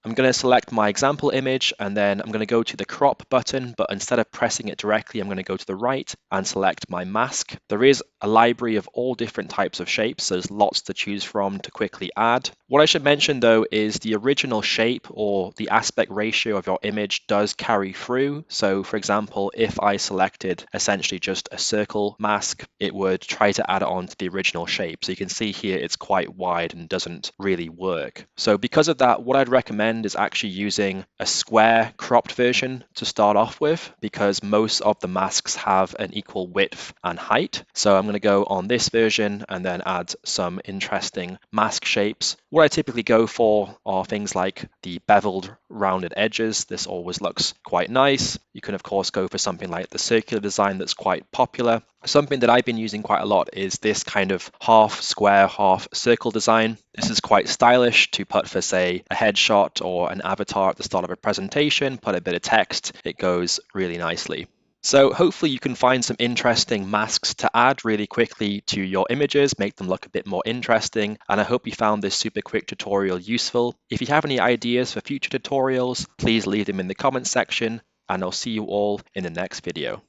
I'm going to select my example image and then I'm going to go to the crop button, but instead of pressing it directly, I'm going to go to the right and select my mask. There is a library of all different types of shapes, so there's lots to choose from to quickly add. What I should mention though is the original shape or the aspect ratio of your image does carry through. So for example, if I selected essentially just a circle mask, it would try to add it on to the original shape. So you can see here it's quite wide and doesn't really work. So because of that, what I'd recommend is actually using a square cropped version to start off with, because most of the masks have an equal width and height. So I'm going to go on this version and then add some interesting mask shapes. What I typically go for are things like the beveled rounded edges. This always looks quite nice. You can of course go for something like the circular design that's quite popular. Something that I've been using quite a lot is this kind of half square, half circle design. This is quite stylish to put for, say, a headshot or an avatar at the start of a presentation, put a bit of text. It goes really nicely. So hopefully you can find some interesting masks to add really quickly to your images, make them look a bit more interesting. And I hope you found this super quick tutorial useful. If you have any ideas for future tutorials, please leave them in the comments section, and I'll see you all in the next video.